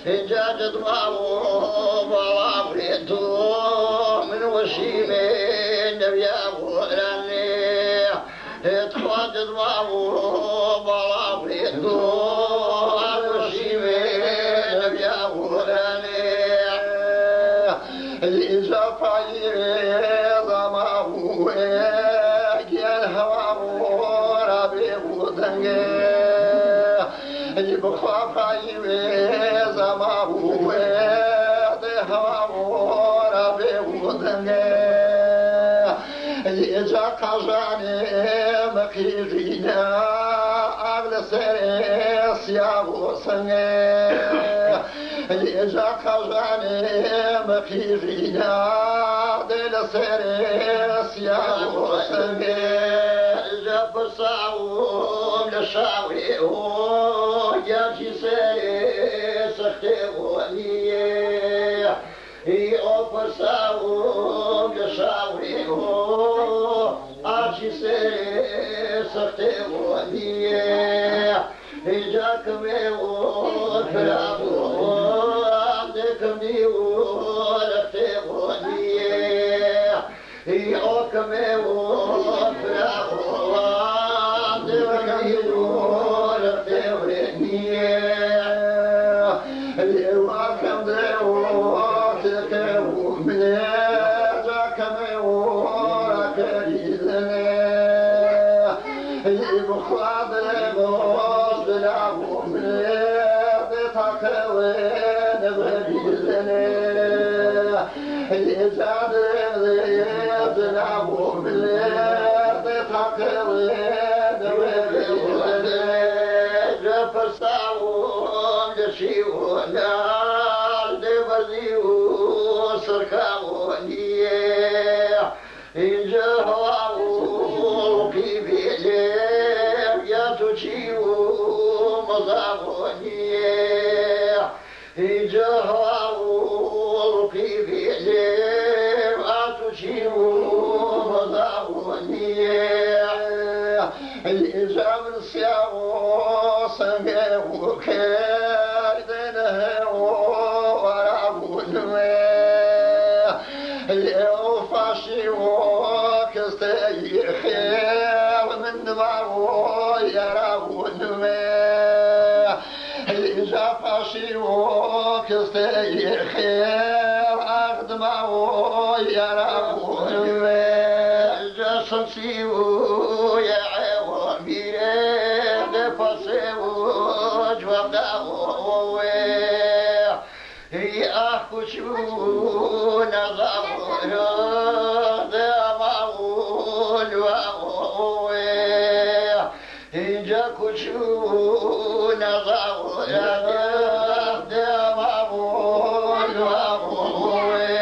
جاجت مامو بالعفريتو من وشيمين نبيا ولاني اتخواتت مامو بالعفريتو من وشيمين نبيا ولاني إذا فاير ضمامو الهوى ربي ودنجي يبقى فاير ضمامو الهوى ربي ودنجي إذا قجاني مخيجينا أغلى سريس يا وصنجي إذا قجاني مخيجينا دل سريس يا وصنجي جاب الصعوم للشاوي جاب سريس اختبوني أوفر صعوم للشاوي جاب سريس اختبوني جاك ميوت فرابو عندك ميوت اختبوني يوك ميوت فرابو عندك ميوت اختبوني يواكم ديوت كيومني جاك ميوت كريزني يبخواد لغوز بلعبو مني تاكوين بغيزني يجاد لغيب بلعبو مني تاكوين بغيزني جف الساوم جشيونا دبزيو سركاوني إنجهواو كيبيلي يا تشيو مضاوني إنجهواو كيبيلي يا تشيو مضاوني الإجاب السياو سميو كاردنه ورابوني الأوفاشي وكستيخير من دماغو يراون الإجافاشي وكستيخير أخدماغو يراون الجاسوسيو يا عوامي دفاسيو جواب داو يأخذون غمرا دمعون وغوي يجاكشون غمرا دمعون وغوي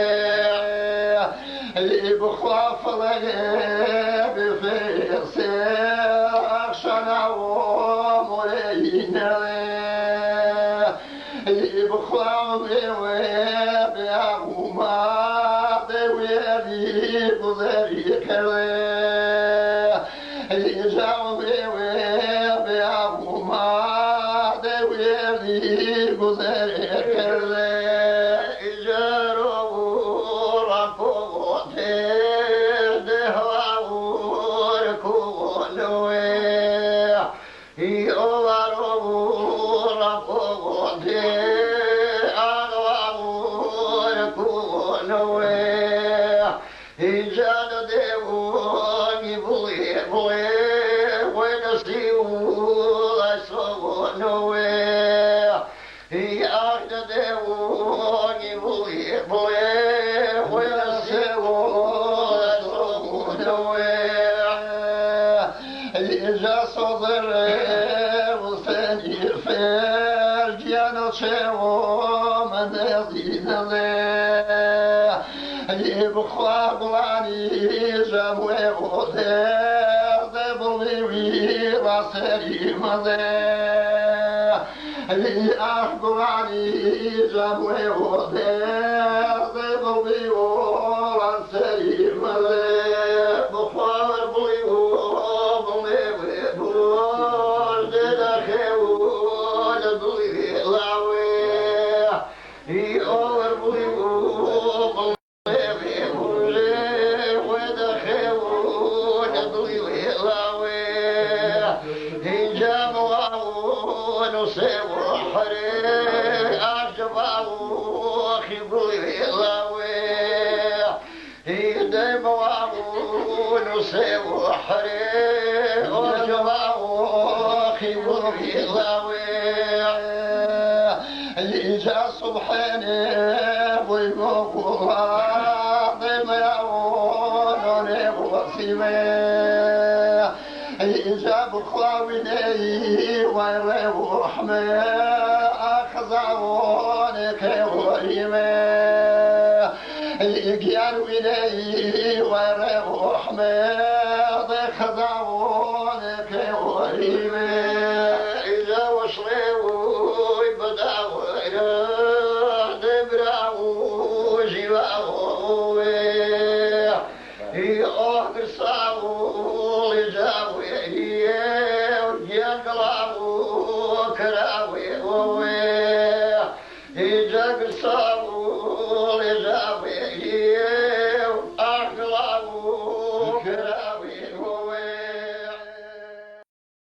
الإبخاف لغيب في سيخشنا ومرينا يبخلوني ويبيعهما ويبيب ذريك يجاوبي ويبيعهما ويبيب ذريك يجاروا ركوتي دهوا ركوتي يواروا ركوتي إجاد ديواني بلي بلي ونسيو أسوانوي إجاد ديواني بلي بلي ونسيو أسوانوي إجاد صدر وثاني فرجيانا شيو من يزيدني يبخوا بلاني جموي غدير دبلي راسري مدي يأخبراني جموي غدير دبلي راسري مدي بخوا بلي بلي بلي ددخيو دبلي لاوي وحري أجباو خبري لاوي يدي بواو نسي وحري أجباو خبري لاوي يجا صبحاني ويقول ضيم يعونوني بوصيمي إجاب خلاويني ويريو رحمي أخزعوني كيوريمي إقيان ويني ويريو رحمي خزعوني كيوريمي إجا وشريو يبداو نبراو جيواو يأخر ساو لجاو يقلعو كراوي يجاق